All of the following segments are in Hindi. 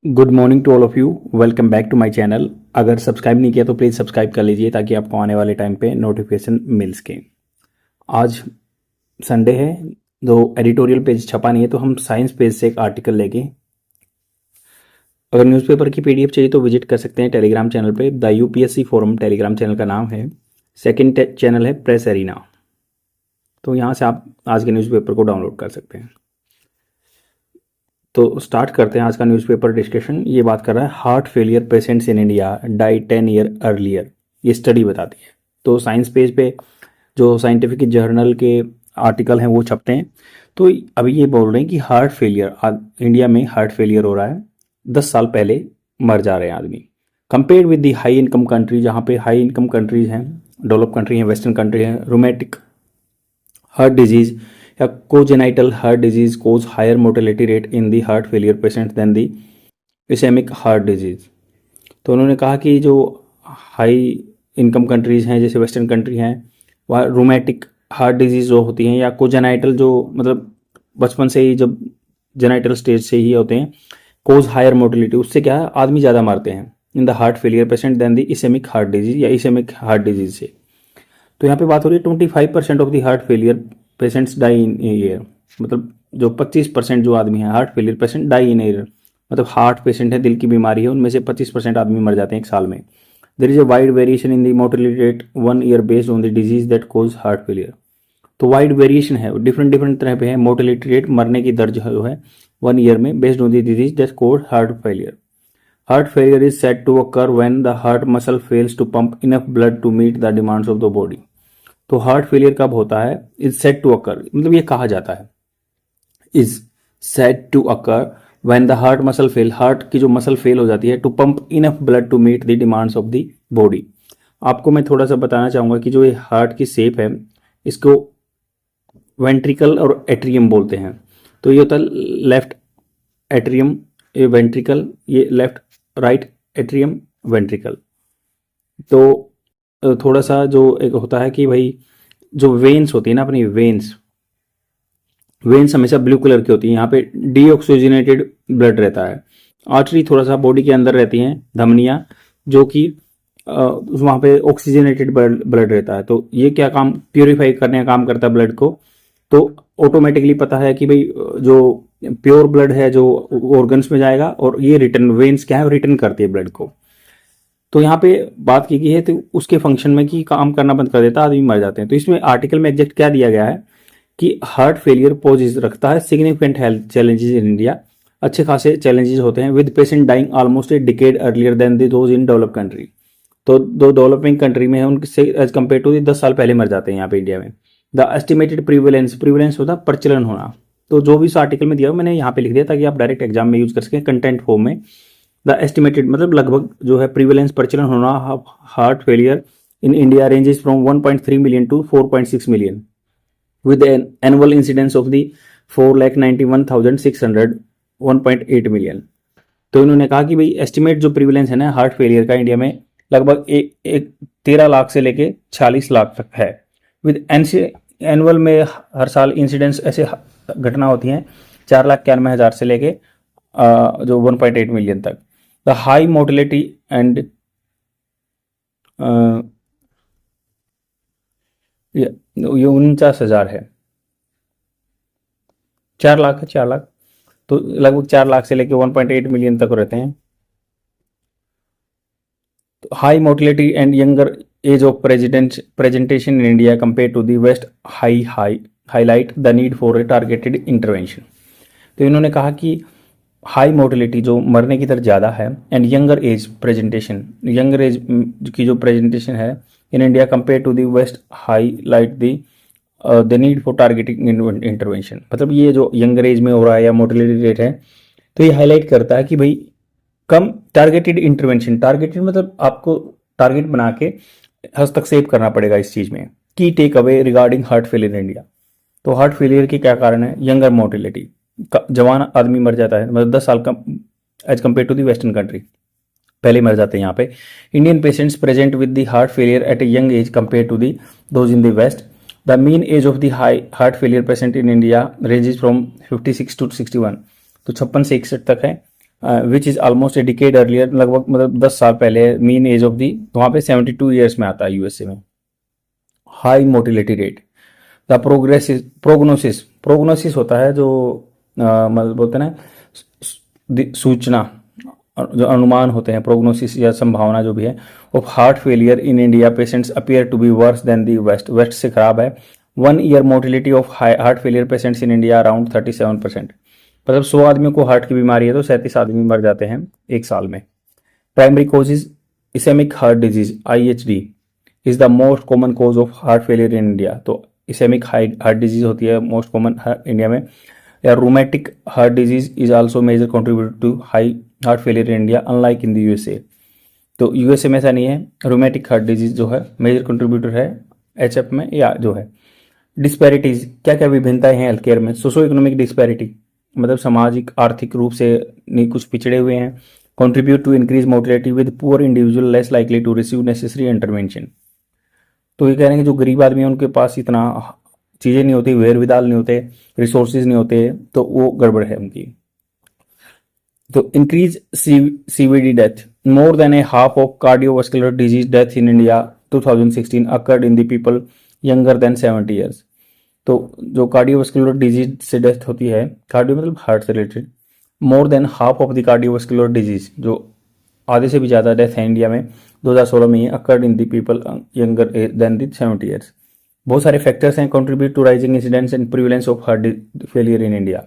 Good morning to all of you. Welcome back to my channel. अगर सब्सक्राइब नहीं किया तो प्लीज़ सब्सक्राइब कर लीजिए ताकि आपको आने वाले टाइम पे नोटिफिकेशन मिल सके। आज संडे है, तो एडिटोरियल पेज छपा नहीं है, तो हम साइंस पेज से एक आर्टिकल लेके, अगर न्यूज़पेपर की पीडीएफ चाहिए तो विजिट कर सकते हैं टेलीग्राम चैनल पे। The UPSC forum Telegram channel का नाम है। सेकेंड चैनल है प्रेस एरिना, तो यहाँ से आप आज के न्यूज़पेपर को डाउनलोड कर सकते हैं। तो स्टार्ट करते हैं आज का न्यूज़पेपर डिस्कशन। ये बात कर रहा है heart failure patients in India die 10 year earlier, ये स्टडी बताती है। तो साइंस पेज पे जो साइंटिफिक जर्नल के आर्टिकल हैं वो छपते हैं। तो अभी ये बोल रहे हैं कि हार्ट फेलियर, इंडिया में हार्ट फेलियर हो रहा है, 10 साल पहले मर जा रहे हैं आदमी। Compare with the high income country, जहाँ पे हाई इनकम कंट्रीज हैं, डेवलप कंट्री हैं, वेस्टर्न कंट्री हैं, रोमेटिक हार्ट डिजीज या congenital heart disease cause higher mortality rate in the heart failure patient than the ischaemic heart disease. तो उन्होंने कहा कि जो हाई इनकम कंट्रीज़ हैं जैसे वेस्टर्न कंट्री हैं, वहाँ रोमेटिक हार्ट डिजीज़ जो होती हैं या कोजेनाइटल, जो मतलब बचपन से ही जब जेनाइटल स्टेज से ही होते हैं, कोज हायर मोर्टेलिटी, उससे क्या है आदमी ज़्यादा मरते हैं in the heart failure patient than the ischaemic heart disease या इसेमिक हार्ट डिजीज से। तो यहाँ पे बात हो रही है 25% of the heart failure patients die in year, मतलब जो 25% जो आदमी है heart failure patient die in year, मतलब हार्ट पेशेंट है, दिल की बीमारी है, उनमें से 25% आदमी मर जाते हैं एक साल में। There is a wide variation in the mortality rate 1 year based on the disease that cause heart failure. तो वाइड वेरिएशन है, डिफरेंट तरह पे है मोर्टेलिटी रेट, मरने की दर जो है 1 ईयर में based on the disease that cause heart failure. Heart failure is said to occur when the heart muscle fails to pump enough blood to meet the demands of the body. तो हार्ट फेलियर कब होता है? इज सेड टू अकर, मतलब ये कहा जाता है, is said to occur when the heart muscle fail, हार्ट की जो मसल फेल हो जाती है, to pump enough blood to meet the demands of the body. आपको मैं थोड़ा सा बताना चाहूंगा कि जो ये हार्ट की शेप है, इसको वेंट्रिकल और एट्रियम बोलते हैं। तो ये होता है लेफ्ट एट्रियम, ये वेंट्रिकल, ये लेफ्ट राइट एट्रियम वेंट्रिकल। तो थोड़ा सा जो एक होता है कि भाई जो वेन्स होती है ना, अपनी वेन्स हमेशा ब्लू कलर की होती है, यहाँ पे डीऑक्सीजनेटेड ब्लड रहता है। आर्टरी थोड़ा सा बॉडी के अंदर रहती हैं, धमनियाँ, जो कि वहाँ पे ऑक्सीजनेटेड ब्लड रहता है। तो ये क्या काम, प्योरीफाई करने का काम करता है ब्लड को। तो ऑटोमेटिकली पता है कि भाई जो प्योर ब्लड है जो ऑर्गन्स में जाएगा, और ये रिटर्न वेन्स क्या है, रिटर्न करती है ब्लड को। तो यहाँ पे बात की गई है तो उसके फंक्शन में कि काम करना बंद कर देता, आदमी मर जाते हैं। तो इसमें आर्टिकल में एग्जैक्ट क्या दिया गया है कि हार्ट फेलियर पोजेस रखता है significant health challenges in India, अच्छे खासे चैलेंजेस होते हैं, with patient dying almost a decade earlier than those in develop country. तो दो डेवलपिंग कंट्री में है उनसे एज कम्पेयर टू 10 साल पहले मर जाते हैं यहाँ पे इंडिया में। द एस्टिमेटेड प्रिवेलेंस होता है प्रचलन होना। तो जो भी इस आर्टिकल में दिया मैंने यहाँ पे लिख दिया ताकि आप डायरेक्ट एग्जाम में यूज कर सकें कंटेंट फॉर्म में। द एस्टिमेटेड मतलब लगभग जो है प्रिवेलेंस प्रचलन होना heart failure in India ranges from 1.3 million to 4.6 million with an annual incidence of the 4,91,600 1.8 million. तो इन्होंने कहा कि भाई एस्टिमेट जो प्रिवेलेंस है ना हार्ट फेलियर का इंडिया में लगभग एक 13 लाख से लेके 46 लाख तक है। विद एनुअल में हर साल इंसिडेंस ऐसे घटना होती हैं 4,91,000 से लेके जो 1.8 मिलियन तक। द हाई मोर्टेलिटी एंड ये 49,000 है, 4 लाख है, 4 लाख, तो लगभग 4 लाख से लेके 1.8 मिलियन तक रहते हैं। तो high mortality and younger age of presentation in India compare to the west highlight the need for a targeted intervention. तो इन्होंने कहा कि हाई मोर्टेलिटी जो मरने की दर ज़्यादा है, and younger age presentation, younger age की जो प्रेजेंटेशन है in India compare to the west highlight the need for targeting intervention. मतलब ये जो यंगर एज में हो रहा है या मोर्टेलिटी रेट है, तो ये हाईलाइट करता है कि भाई कम टारगेटेड इंटरवेंशन, टारगेटेड मतलब आपको टारगेट बना के हस्तक्षेप करना पड़ेगा इस चीज़ में। Key takeaway regarding heart failure in India. तो हार्ट फेलियर के क्या कारण है? यंगर मोर्टेलिटी, जवान आदमी मर जाता है, मतलब 10 साल का age compare to the western country, पहले मर जाते हैं यहाँ पे। Indian patients present with the heart failure at a young age compare to the those in the west. The mean age of the heart failure patient in India ranges from 56 to 61, तो 56 से 61 तक है। Which is almost a decade earlier, लगभग मतलब 10 साल पहले मीन एज ऑफ दी, वहाँ पे 72 ईयर्स में आता है यूएसए में। High motility rate, the progresses prognosis, prognosis होता है जो मतलब बोलते हैं ना सूचना, जो अनुमान होते हैं, प्रोग्नोसिस या संभावना जो भी है, of heart failure in India patients appear to be worse than the west, west से खराब है। 1 year mortality of heart failure patients in India around 37%, मतलब 100 आदमियों को हार्ट की बीमारी है तो 37 आदमी मर जाते हैं एक साल में। Primary causes, ischaemic heart disease IHD is the most common cause of heart failure in India, तो इसेमिक हार्ट डिजीज होती है मोस्ट कॉमन इंडिया में। या rheumatic heart disease is also major contributor to high heart failure in India unlike in the USA, तो यूएसए में ऐसा नहीं है। रूमेटिक हार्ट डिजीज जो है मेजर कंट्रीब्यूटर है एचएफ में या जो है। डिस्पैरिटीज, क्या क्या विभिन्नताएं हैं हेल्थ केयर में। सोशो इकोनॉमिक डिस्पैरिटी, मतलब सामाजिक आर्थिक रूप से नहीं कुछ पिछड़े हुए हैं। Contribute to increase mortality with poor individual less likely to receive necessary intervention, तो ये कह रहे हैं कि जो गरीब आदमी है उनके पास इतना चीज़ें नहीं होती, वेर विदाल नहीं होते, रिसोर्सेज नहीं होते, तो वो गड़बड़ है उनकी। तो increase CVD death, more than A half of cardiovascular disease death in India 2016 occurred in the people younger then 70 years, तो जो कार्डियोवास्कुलर डिजीज से डेथ होती है, कार्डियो मतलब हार्ट से related, more than half of the cardiovascular disease, जो आधे से भी ज़्यादा डेथ है इंडिया में 2016 में ही occurred in the people younger than the 70 years. बहुत सारे फैक्टर्स हैं contribute to rising incidents and prevalence of heart failure in India.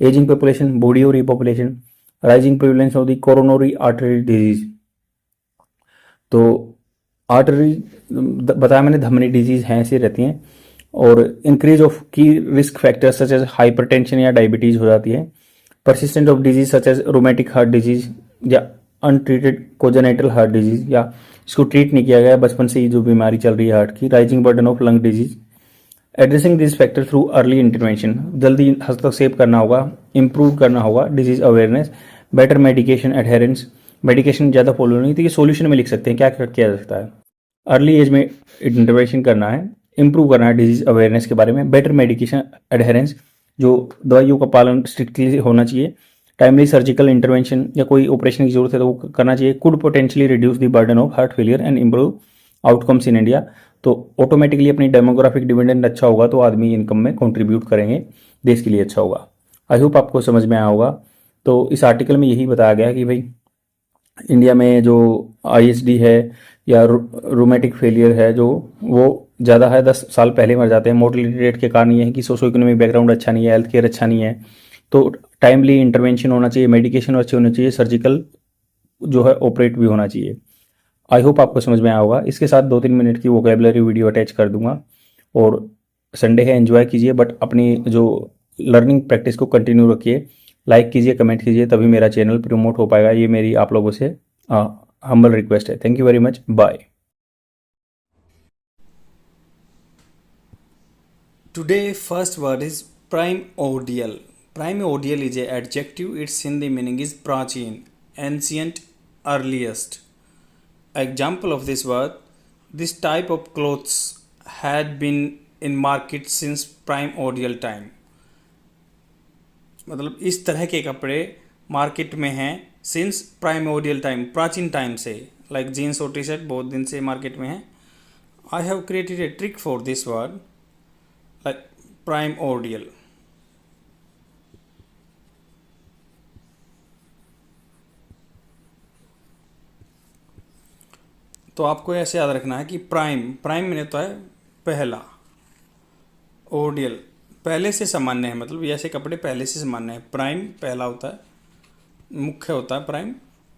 Ageing population, बूढ़ी हो रही population, rising prevalence of the coronary artery disease, तो आर्टरी बताया मैंने धमनी डिजीज हैं ऐसी रहती हैं, और इंक्रीज ऑफ की risk factors such as hypertension या डायबिटीज हो जाती है। Persistent of disease such as rheumatic heart disease या अनट्रीटेड कोजेनेटल हार्ट डिजीज, या इसको ट्रीट नहीं किया गया बचपन से ही जो बीमारी चल रही है हार्ट की। Rising burden of lung disease, addressing this factor through early intervention, जल्दी हस्तक्षेप करना होगा, इंप्रूव करना होगा disease awareness, better medication adherence, medication ज़्यादा फॉलो नहीं, तो ये सोल्यूशन में लिख सकते हैं क्या क्या किया जा सकता है। अर्ली एज में इंटरवेंशन करना है, इंप्रूव करना है डिजीज अवेयरनेस के बारे में, बेटर मेडिकेशन एडहेरेंस, जो दवाइयों का पालन स्ट्रिक्टली होना चाहिए, टाइमली सर्जिकल इंटरवेंशन या कोई ऑपरेशन की जरूरत है तो वो करना चाहिए, could potentially reduce the burden of heart failure and improve outcomes in India, तो ऑटोमेटिकली अपनी डेमोग्राफिक डिविडेंड अच्छा होगा तो आदमी इनकम में कंट्रीब्यूट करेंगे, देश के लिए अच्छा होगा। आई होप आपको समझ में आया होगा। तो इस आर्टिकल में यही बताया गया कि भाई इंडिया में जो IHD है या रूमेटिक फेलियर है जो वो ज़्यादा है, 10 साल पहले मर जाते हैं। मोर्टेलिटी रेट के कारण ये है कि सोशो इकोनॉमिक बैकग्राउंड अच्छा नहीं है, हेल्थ केयर अच्छा नहीं है, तो टाइमली इंटरवेंशन होना चाहिए, मेडिकेशन अच्छे होने चाहिए, सर्जिकल जो है ऑपरेट भी होना चाहिए। आई होप आपको समझ में आया होगा। इसके साथ 2-3 मिनट की वोकेबलरी वीडियो अटैच कर दूंगा, और संडे है एंजॉय कीजिए, बट अपनी जो लर्निंग प्रैक्टिस को कंटिन्यू रखिए, लाइक कीजिए, कमेंट कीजिए, तभी मेरा चैनल प्रमोट हो पाएगा। ये मेरी आप लोगों से हम्बल रिक्वेस्ट है। Thank you very much, bye. Today, first word is primordial. Primordial is a adjective. Its Hindi meaning is prachin, ancient, earliest. Example of this word: this type of clothes had been in market since primordial time. मतलब इस तरह के कपड़े मार्केट में हैं सिंस प्राइमोडियल टाइम, प्राचीन टाइम से। लाइक जीन्स और टी शर्ट बहुत दिन से मार्केट में है। I have created a trick for this word, like primordial. तो आपको ऐसे याद रखना है कि प्राइम, प्राइम में होता है पहला, ओडियल पहले से सामान्य है, मतलब ऐसे कपड़े पहले से सामान्य है। प्राइम पहला होता है, मुख्य होता है प्राइम,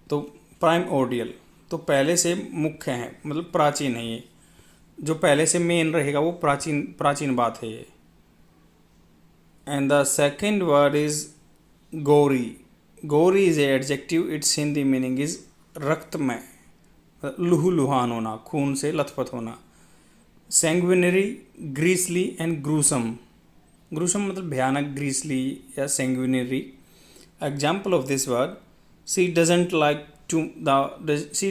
तो प्राइम ओडियल तो पहले से मुख्य है, मतलब प्राचीन है। ये जो पहले से मेन रहेगा वो प्राचीन, प्राचीन बात है ये। And the second word is gory. Gory is a adjective. Its Hindi meaning is रक्तमय, लुहान होना, खून से लथपथ होना। Sanguinary, grisly and gruesome. Gruesome मतलब भयानक, ग्रीसली या sanguinary. Example of this word: she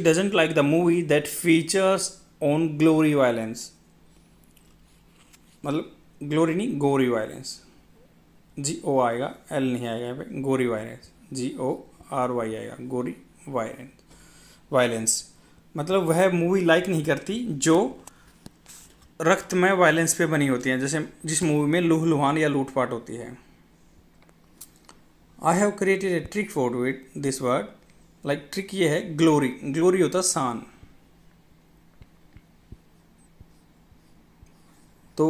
doesn't like the movie that features on glory violence. मतलब ग्लोरी नहीं, गोरी वायलेंस, GO आएगा, L नहीं आएगा यहाँ पे, गोरी वायलेंस GO RY आएगा, गोरी वायलेंस। मतलब वह मूवी लाइक नहीं करती जो रक्तमय वायलेंस पे बनी होती है, जैसे जिस मूवी में लूहलुहान या लूटपाट होती है। I have created a trick for it this word, like trick ये है ग्लोरी, ग्लोरी होता है शान। तो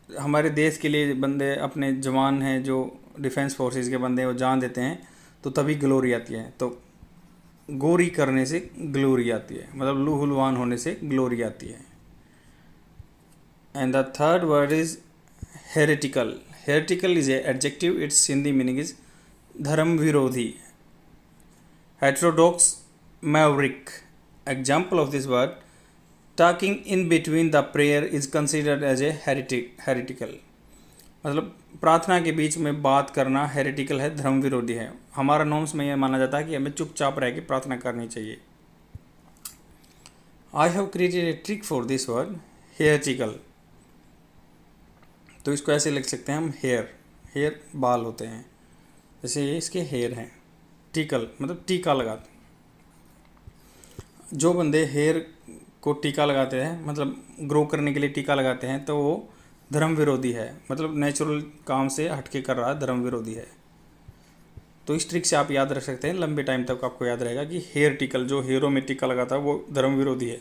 हमारे देश के लिए बंदे अपने जवान हैं जो डिफेंस फोर्सेस के बंदे हैं वो जान देते हैं, तो तभी ग्लोरी आती है। तो गोरी करने से ग्लोरी आती है, मतलब लूहलुहान होने से ग्लोरी आती है। And the third word is heretical. Heretical is a adjective, its Hindi meaning is धर्म विरोधी। Heterodox maverick, example of this word, talking in between the prayer is considered as a heretical. मतलब प्रार्थना के बीच में बात करना हेरिटिकल है, धर्म विरोधी है। हमारा नॉर्म्स में यह माना जाता है कि हमें चुपचाप रह के प्रार्थना करनी चाहिए। I have created a trick for this word heretical. तो इसको ऐसे लिख सकते हैं हम, हेयर बाल होते हैं, जैसे ये इसके हेयर हैं। टिकल मतलब टीका लगाते, जो बंदे हेयर को टीका लगाते हैं, मतलब ग्रो करने के लिए टीका लगाते हैं, तो वो धर्म विरोधी है, मतलब नेचुरल काम से हटके कर रहा है, धर्म विरोधी है। तो इस ट्रिक से आप याद रख सकते हैं, लंबे टाइम तक आपको याद रहेगा कि हेयर टिकल, जो हेयरों में टीका लगाता है वो धर्म विरोधी है।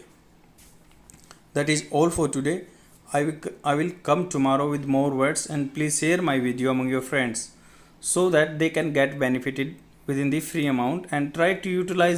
That is all for today. I will come tomorrow with more words, and please share my video among your friends so that they can get benefited within the free amount, and try to utilize